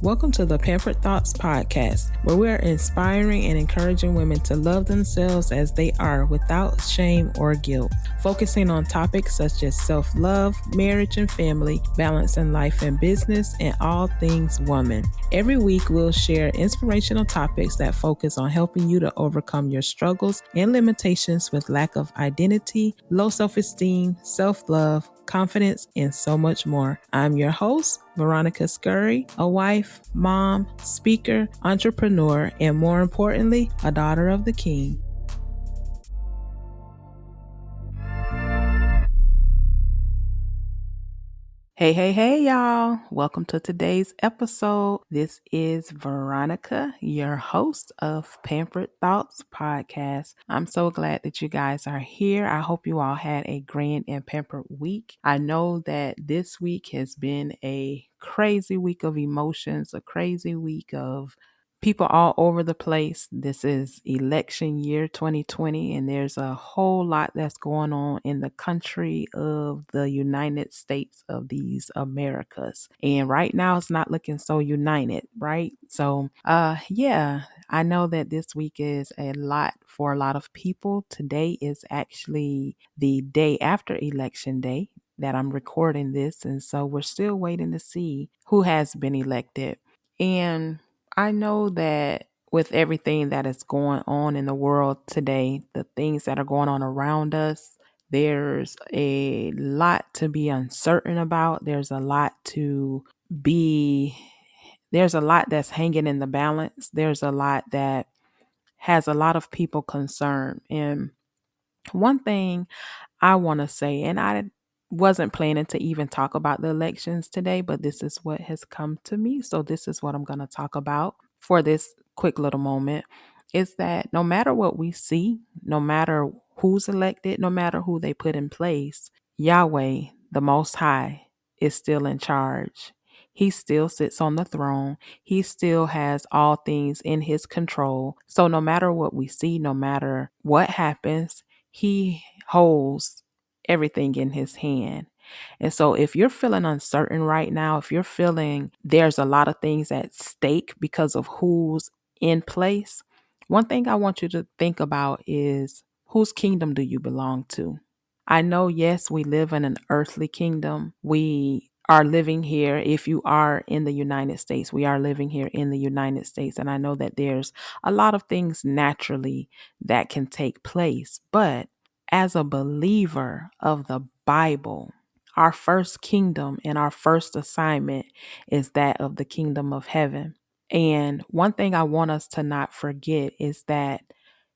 Welcome to the Pampered Thoughts podcast, where we are inspiring and encouraging women to love themselves as they are without shame or guilt, focusing on topics such as self-love, marriage and family, balance in life and business, and all things woman. Every week, we'll share inspirational topics that focus on helping you to overcome your struggles and limitations with lack of identity, low self-esteem, self-love, confidence, and so much more. I'm your host, Veronica Scurry, a wife, mom, speaker, entrepreneur, and more importantly, a daughter of the King. Hey, y'all. Welcome to today's episode. This is Veronica, your host of Pampered Thoughts podcast. I'm so glad that you guys are here. I hope you all had a grand and pampered week. I know that this week has been a crazy week of emotions, a crazy week of people all over the place. This is election year 2020, and there's a whole lot that's going on in the country of the United States of these Americas. And right now it's not looking so united, right? So, yeah, I know that this week is a lot for a lot of people. Today is actually the day after election day that I'm recording this. And so we're still waiting to see who has been elected. And I know that with everything that is going on in the world today, the things that are going on around us, there's a lot to be uncertain about. Be, there's a lot that's hanging in the balance. There's a lot that has a lot of people concerned. And one thing I want to say, and I wasn't planning to even talk about the elections today, but this is what has come to me. So this is what I'm going to talk about for this quick little moment, is that no matter what we see, no matter who's elected, no matter who they put in place, Yahweh, the Most High, is still in charge. He still sits on the throne. He still has all things in his control. So no matter what we see, no matter what happens, he holds everything in his hand. And so if you're feeling uncertain right now, if you're feeling there's a lot of things at stake because of who's in place, one thing I want you to think about is, whose kingdom do you belong to? I know, yes, we live in an earthly kingdom. We are living here. If you are in the United States, we are living here in the United States. And I know that there's a lot of things naturally that can take place. But as a believer of the Bible, our first kingdom and our first assignment is that of the kingdom of heaven. And one thing I want us to not forget is that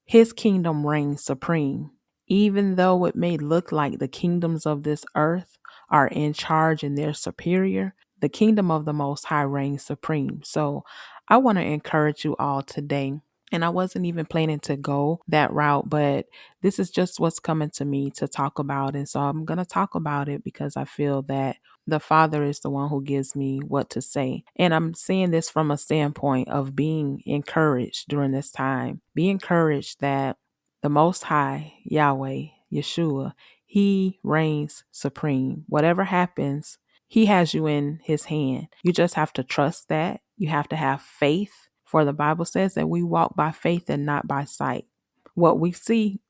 his kingdom reigns supreme. Even though it may look like the kingdoms of this earth are in charge and they're superior, the kingdom of the Most High reigns supreme. So I want to encourage you all today. And I wasn't even planning to go that route, but this is just what's coming to me to talk about. And so I'm going to talk about it because I feel that the Father is the one who gives me what to say. And I'm saying this from a standpoint of being encouraged during this time. Be encouraged that the Most High, Yahweh, Yeshua, he reigns supreme. Whatever happens, he has you in his hand. You just have to trust that. You have to have faith. For the Bible says that we walk by faith and not by sight. What we see,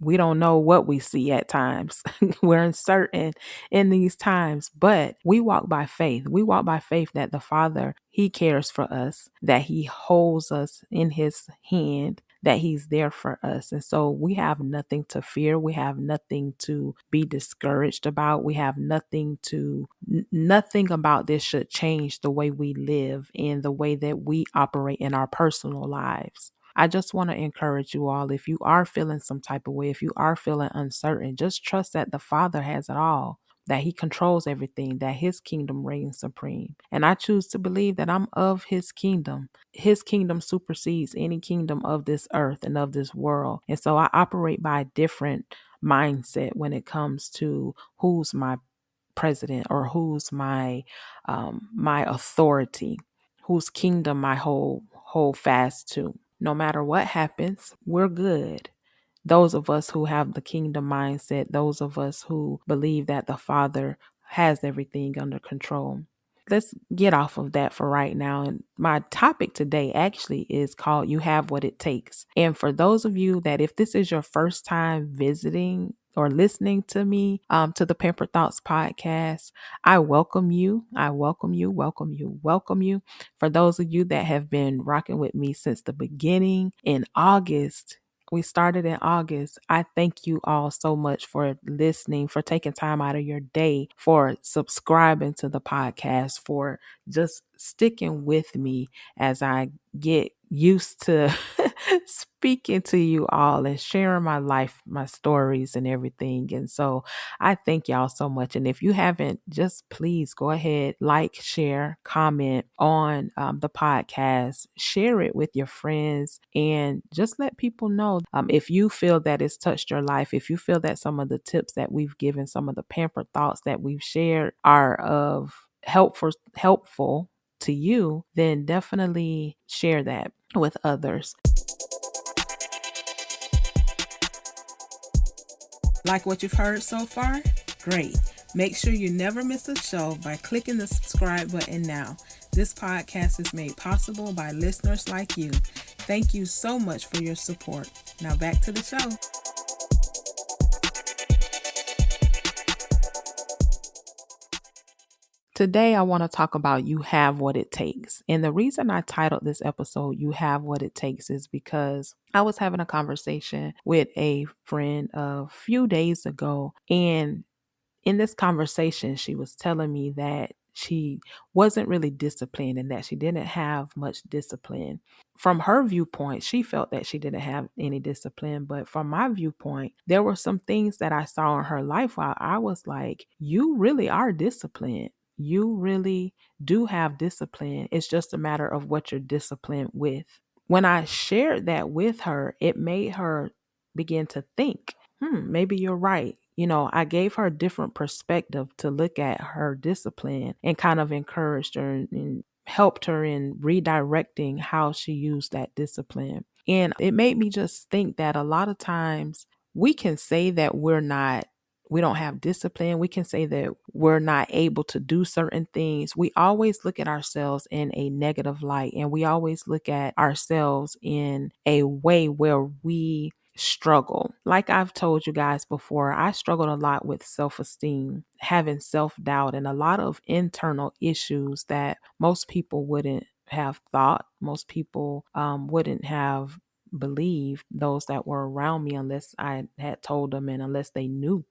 we don't know what we see at times. We're uncertain in these times, but we walk by faith. We walk by faith that the Father, he cares for us, that he holds us in his hand, that he's there for us. And so we have nothing to fear. We have nothing to be discouraged about. We have nothing about this should change the way we live and the way that we operate in our personal lives. I just want to encourage you all, if you are feeling some type of way, if you are feeling uncertain, just trust that the Father has it all, that he controls everything, that his kingdom reigns supreme. And I choose to believe that I'm of his kingdom. His kingdom supersedes any kingdom of this earth and of this world. And so I operate by a different mindset when it comes to who's my president or who's my authority, whose kingdom I hold fast to. No matter what happens, we're good. Those of us who have the kingdom mindset, those of us who believe that the Father has everything under control. let's get off of that for right now. And my topic today actually is called You Have What It Takes. And for those of you that, if this is your first time visiting or listening to me, to the Pamper Thoughts podcast, I welcome you. I welcome you, welcome you, welcome you. For those of you that have been rocking with me since the beginning in August, we started in August. I thank you all so much for listening, for taking time out of your day, for subscribing to the podcast, for just sticking with me as I get used to speaking to you all and sharing my life, my stories, and everything. And so I thank y'all so much. And if you haven't, just please go ahead, like, share, comment on the podcast, share it with your friends, and just let people know, if you feel that it's touched your life, if you feel that some of the tips that we've given, some of the pampered thoughts that we've shared are of helpful to you, then definitely share that with others. Like what you've heard so far? Great. Make sure you never miss a show by clicking the subscribe button now. This podcast is made possible by listeners like you. Thank you so much for your support. Now back to the show. Today, I want to talk about You Have What It Takes. And the reason I titled this episode You Have What It Takes is because I was having a conversation with a friend a few days ago. And in this conversation, she was telling me that she wasn't really disciplined and that she didn't have much discipline. From her viewpoint, she felt that she didn't have any discipline. But from my viewpoint, there were some things that I saw in her life while I was like, you really are disciplined. You really do have discipline. It's just a matter of what you're disciplined with. When I shared that with her, it made her begin to think, maybe you're right. I gave her a different perspective to look at her discipline and kind of encouraged her and helped her in redirecting how she used that discipline. And it made me just think that a lot of times we can say that we don't have discipline. We can say that we're not able to do certain things. We always look at ourselves in a negative light, and we always look at ourselves in a way where we struggle. Like I've told you guys before, I struggled a lot with self-esteem, having self-doubt, and a lot of internal issues that most people wouldn't have thought. Most people wouldn't have believed, those that were around me, unless I had told them and unless they knew.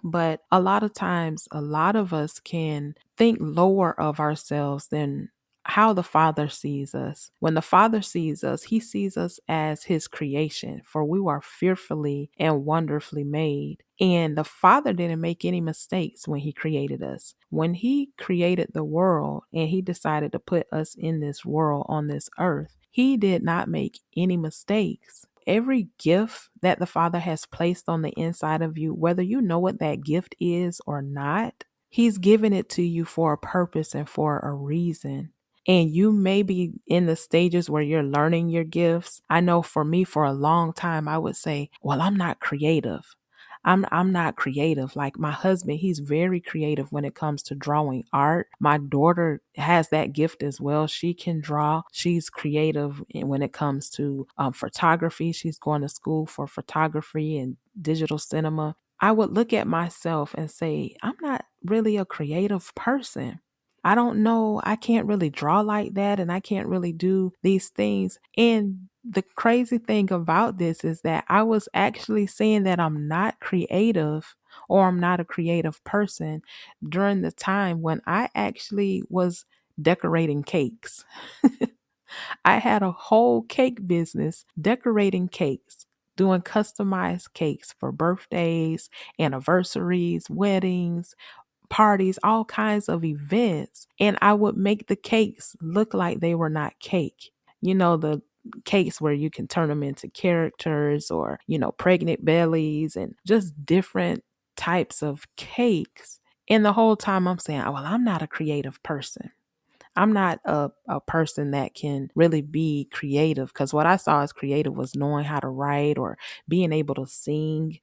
But a lot of times, a lot of us can think lower of ourselves than how the Father sees us. When the Father sees us, he sees us as his creation, for we were fearfully and wonderfully made. And the Father didn't make any mistakes when he created us. When he created the world and he decided to put us in this world on this earth, he did not make any mistakes. Every gift that the Father has placed on the inside of you, whether you know what that gift is or not, he's given it to you for a purpose and for a reason. And you may be in the stages where you're learning your gifts. I know for me, for a long time, I would say, well, I'm not creative. I'm not creative. Like my husband, he's very creative when it comes to drawing art. My daughter has that gift as well. She can draw. She's creative when it comes to photography. She's going to school for photography and digital cinema. I would look at myself and say, I'm not really a creative person. I don't know. I can't really draw like that and I can't really do these things. And the crazy thing about this is that I was actually saying that I'm not creative or I'm not a creative person during the time when I actually was decorating cakes. I had a whole cake business decorating cakes, doing customized cakes for birthdays, anniversaries, weddings, parties, all kinds of events. And I would make the cakes look like they were not cake. The cakes where you can turn them into characters or, pregnant bellies and just different types of cakes. And the whole time I'm saying, well, I'm not a creative person. I'm not a person that can really be creative, because what I saw as creative was knowing how to write or being able to sing.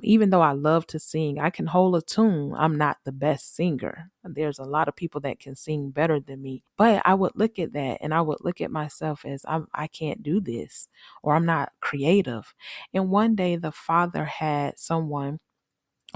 Even though I love to sing, I can hold a tune. I'm not the best singer. There's a lot of people that can sing better than me. But I would look at that and I would look at myself as I can't do this, or I'm not creative. And one day the Father had someone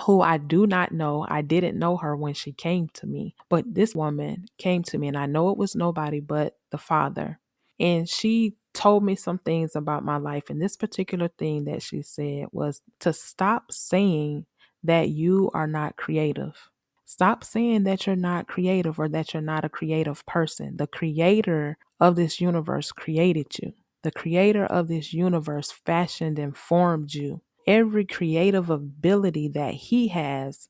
who I do not know. I didn't know her when she came to me, but this woman came to me, and I know it was nobody but the Father. And she told me some things about my life. And this particular thing that she said was to stop saying that you are not creative. Stop saying that you're not creative or that you're not a creative person. The creator of this universe created you. The creator of this universe fashioned and formed you. Every creative ability that he has,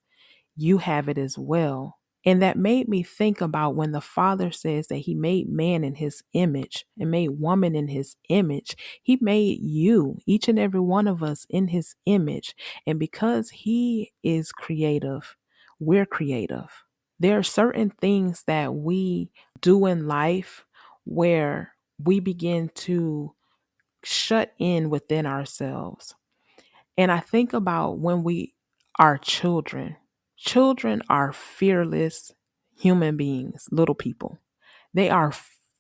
you have it as well. And that made me think about when the Father says that he made man in his image and made woman in his image. He made you, each and every one of us, in his image. And because he is creative, we're creative. There are certain things that we do in life where we begin to shut in within ourselves. And I think about when we are children. Children are fearless human beings, little people. They are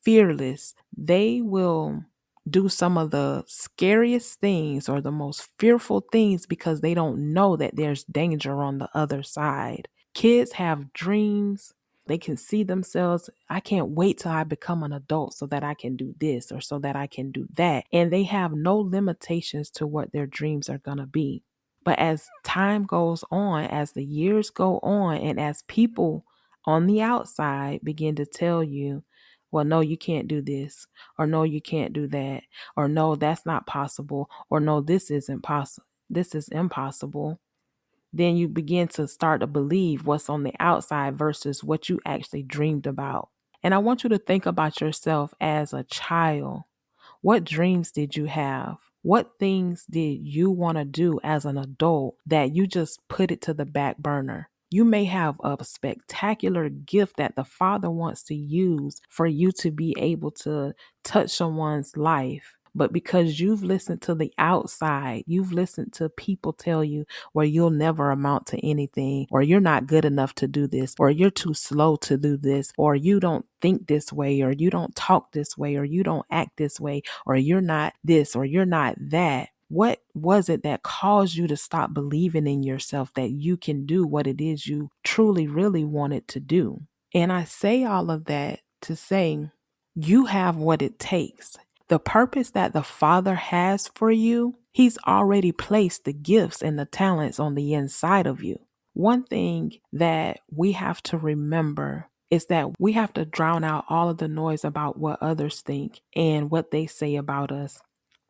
fearless. They will do some of the scariest things or the most fearful things because they don't know that there's danger on the other side. Kids have dreams. They can see themselves. I can't wait till I become an adult so that I can do this or so that I can do that. And they have no limitations to what their dreams are going to be. But as time goes on, as the years go on, and as people on the outside begin to tell you, well, no, you can't do this, or no, you can't do that, or no, that's not possible, or no, this isn't possible, this is impossible, then you begin to start to believe what's on the outside versus what you actually dreamed about. And I want you to think about yourself as a child. What dreams did you have? What things did you want to do as an adult that you just put it to the back burner? You may have a spectacular gift that the Father wants to use for you to be able to touch someone's life. But because you've listened to the outside, you've listened to people tell you, well, you'll never amount to anything, or you're not good enough to do this, or you're too slow to do this, or you don't think this way, or you don't talk this way, or you don't act this way, or you're not this, or you're not that. What was it that caused you to stop believing in yourself that you can do what it is you truly, really wanted to do? And I say all of that to say you have what it takes. The purpose that the Father has for you, He's already placed the gifts and the talents on the inside of you. One thing that we have to remember is that we have to drown out all of the noise about what others think and what they say about us,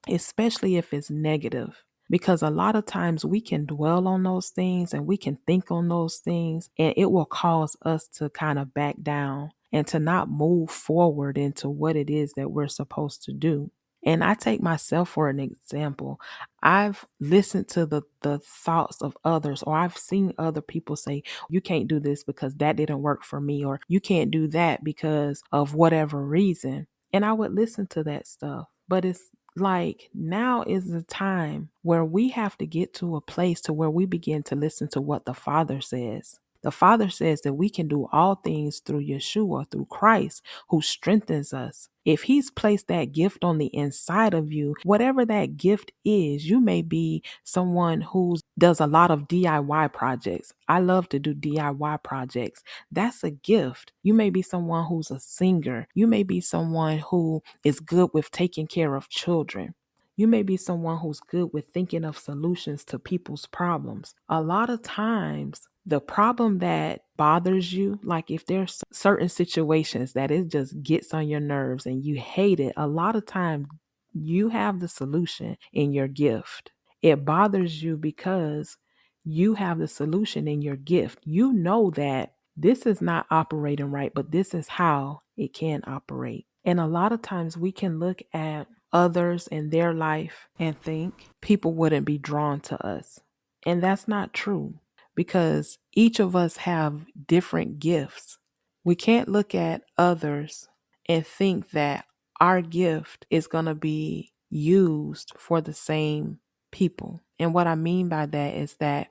especially if it's negative. Because a lot of times we can dwell on those things and we can think on those things, and it will cause us to kind of back down and to not move forward into what it is that we're supposed to do. And I take myself for an example. I've listened to the thoughts of others, or I've seen other people say, you can't do this because that didn't work for me, or you can't do that because of whatever reason. And I would listen to that stuff. But it's like now is the time where we have to get to a place to where we begin to listen to what the Father says. The Father says that we can do all things through Yeshua, through Christ, who strengthens us. If He's placed that gift on the inside of you, whatever that gift is, you may be someone who does a lot of DIY projects. I love to do DIY projects. That's a gift. You may be someone who's a singer. You may be someone who is good with taking care of children. You may be someone who's good with thinking of solutions to people's problems. A lot of times, the problem that bothers you, like if there's certain situations that it just gets on your nerves and you hate it, a lot of times you have the solution in your gift. It bothers you because you have the solution in your gift. You know that this is not operating right, but this is how it can operate. And a lot of times we can look at others in their life and think people wouldn't be drawn to us. And that's not true, because each of us have different gifts. We can't look at others and think that our gift is going to be used for the same people. And what I mean by that is that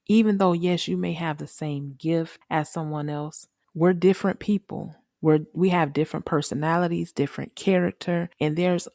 even though, yes, you may have the same gift as someone else, we're different people. We have different personalities, different character, and there's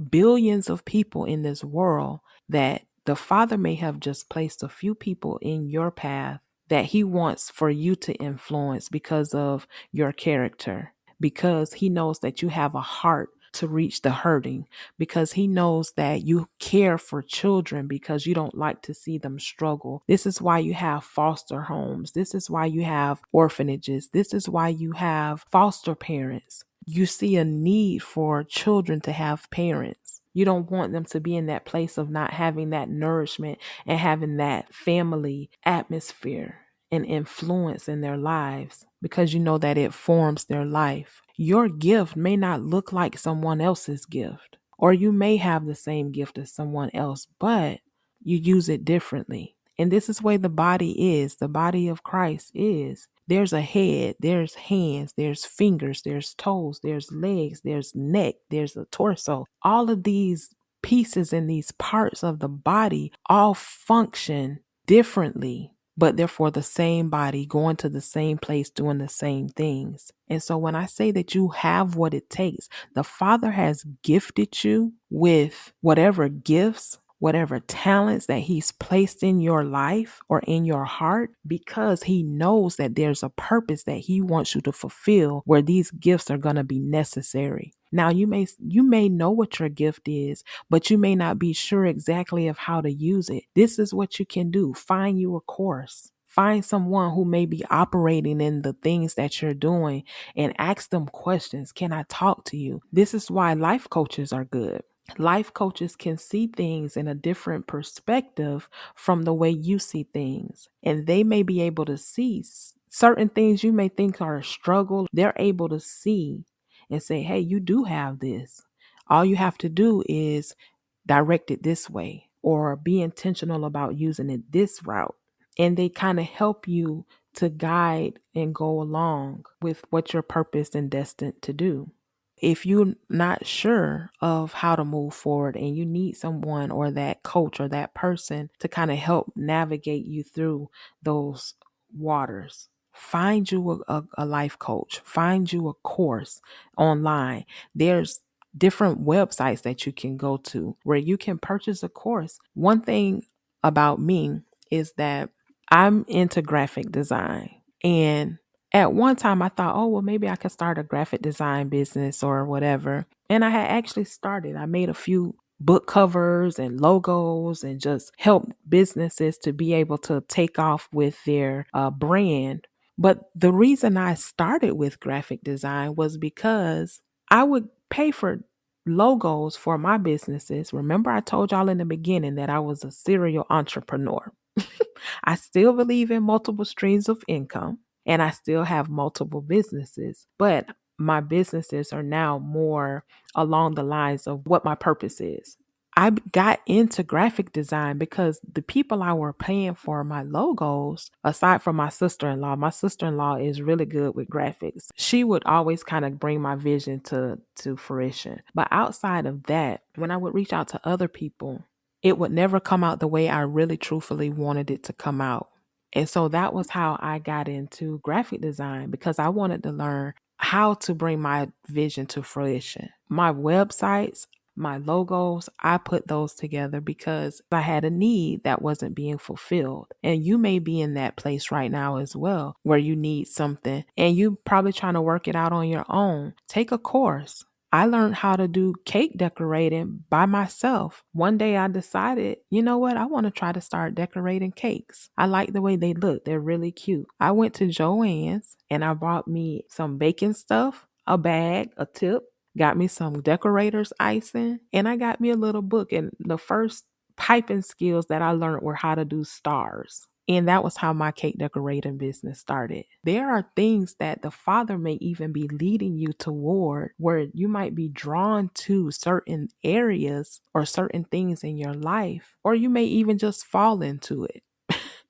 billions of people in this world that the Father may have just placed a few people in your path that He wants for you to influence because of your character, because He knows that you have a heart to reach the hurting, because He knows that you care for children because you don't like to see them struggle. This is why you have foster homes. This is why you have orphanages. This is why you have foster parents. You see a need for children to have parents. You don't want them to be in that place of not having that nourishment and having that family atmosphere and influence in their lives, because you know that it forms their life. Your gift may not look like someone else's gift, or you may have the same gift as someone else, but you use it differently. And this is where the body is. The body of Christ is. There's a head, there's hands, there's fingers, there's toes, there's legs, there's neck, there's a torso. All of these pieces and these parts of the body all function differently, but they're for the same body, going to the same place, doing the same things. And so when I say that you have what it takes, the Father has gifted you with whatever gifts, whatever talents that He's placed in your life or in your heart, because He knows that there's a purpose that He wants you to fulfill where these gifts are going to be necessary. Now you may know what your gift is, but you may not be sure exactly of how to use it. This is what you can do. Find you a course. Find someone who may be operating in the things that you're doing and ask them questions. Can I talk to you? This is why life coaches are good. Life coaches can see things in a different perspective from the way you see things. And they may be able to see certain things you may think are a struggle. They're able to see and say, hey, you do have this. All you have to do is direct it this way or be intentional about using it this route. And they kind of help you to guide and go along with what you're purposed and destined to do. If you're not sure of how to move forward and you need someone or that coach or that person to kind of help navigate you through those waters, find you a life coach, find you a course online. There's different websites that you can go to where you can purchase a course. One thing about me is that I'm into graphic design, and at one time, I thought, oh, well, maybe I could start a graphic design business or whatever. And I had actually started. I made a few book covers and logos and just helped businesses to be able to take off with their brand. But the reason I started with graphic design was because I would pay for logos for my businesses. Remember, I told y'all in the beginning that I was a serial entrepreneur. I still believe in multiple streams of income and I still have multiple businesses, but my businesses are now more along the lines of what my purpose is. Got into graphic design because the people I were paying for my logos, aside from my sister-in-law is really good with graphics. She would always kind of bring my vision to fruition. But outside of that, when I would reach out to other people, it would never come out the way I really truthfully wanted it to come out. And so that was how I got into graphic design, because I wanted to learn how to bring my vision to fruition. My websites, my logos, I put those together because I had a need that wasn't being fulfilled. And you may be in that place right now as well, where you need something and you probably trying to work it out on your own. Take a course. I learned how to do cake decorating by myself. One day I decided, you know what? I want to try to start decorating cakes. I like the way they look. They're really cute. I went to Joann's and I bought me some baking stuff, a bag, a tip, got me some decorators icing, and I got me a little book. And the first piping skills that I learned were how to do stars. And that was how my cake decorating business started. There are things that the Father may even be leading you toward where you might be drawn to certain areas or certain things in your life, or you may even just fall into it.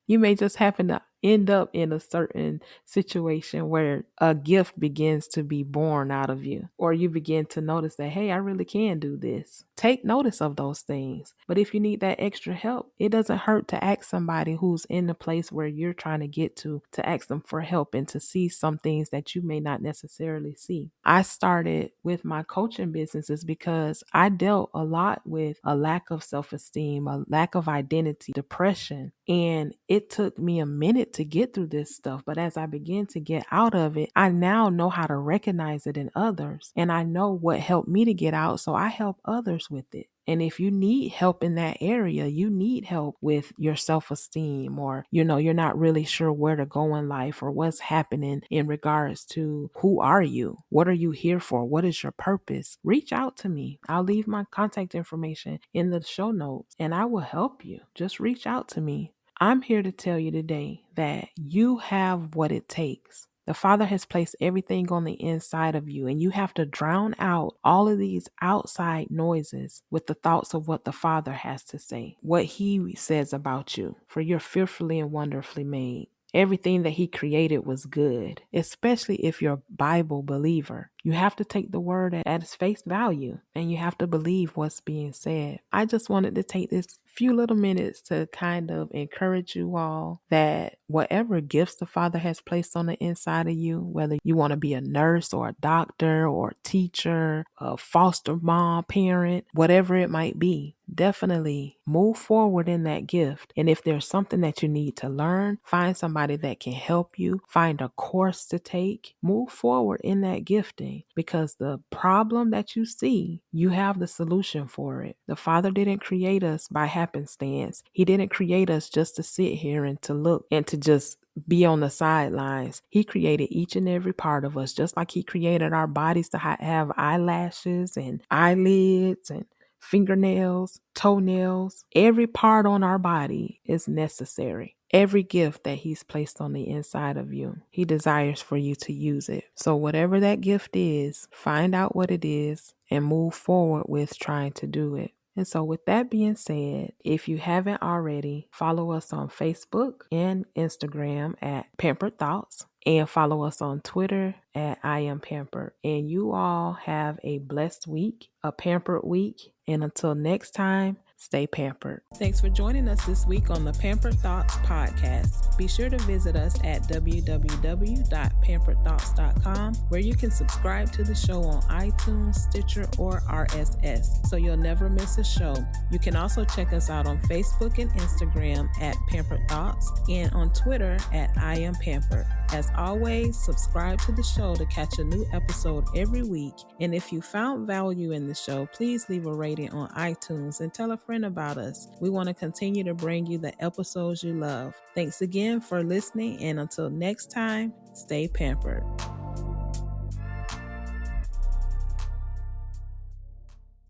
You may just happen to end up in a certain situation where a gift begins to be born out of you, or you begin to notice that, hey, I really can do this. Take notice of those things. But if you need that extra help, it doesn't hurt to ask somebody who's in the place where you're trying to get to ask them for help and to see some things that you may not necessarily see. I started with my coaching businesses because I dealt a lot with a lack of self-esteem, a lack of identity, depression, and it took me a minute to get through this stuff. But as I began to get out of it, I now know how to recognize it in others, and I know what helped me to get out, so I help others with it. And if you need help in that area, you need help with your self-esteem, or you're not really sure where to go in life or what's happening in regards to who are you? What are you here for? What is your purpose? Reach out to me. I'll leave my contact information in the show notes and I will help you. Just reach out to me. I'm here to tell you today that you have what it takes. The Father has placed everything on the inside of you, and you have to drown out all of these outside noises with the thoughts of what the Father has to say, what He says about you, for you're fearfully and wonderfully made. Everything that He created was good, especially if you're a Bible believer. You have to take the word at its face value, and you have to believe what's being said. I just wanted to take this few little minutes to kind of encourage you all that whatever gifts the Father has placed on the inside of you, whether you want to be a nurse or a doctor or a teacher, a foster mom, parent, whatever it might be, definitely move forward in that gift. And if there's something that you need to learn, find somebody that can help you, find a course to take, move forward in that gifting, because the problem that you see, you have the solution for it. The Father didn't create us by happenstance. He didn't create us just to sit here and to look and to just be on the sidelines. He created each and every part of us, just like He created our bodies to have eyelashes and eyelids and fingernails, toenails. Every part on our body is necessary. Every gift that He's placed on the inside of you, He desires for you to use it. So whatever that gift is, find out what it is and move forward with trying to do it. And so with that being said, if you haven't already, follow us on Facebook and Instagram at Pampered Thoughts, and follow us on Twitter at I Am Pampered. And you all have a blessed week, a pampered week. And until next time, stay pampered. Thanks for joining us this week on the Pampered Thoughts podcast. Be sure to visit us at www.pamperedthoughts.com, where you can subscribe to the show on iTunes, Stitcher, or RSS, so you'll never miss a show. You can also check us out on Facebook and Instagram at Pampered Thoughts, and on Twitter at I Am Pampered. As always, subscribe to the show to catch a new episode every week. And if you found value in the show, please leave a rating on iTunes and tell a friend about us. We want to continue to bring you the episodes you love. Thanks again for listening, and until next time, stay pampered.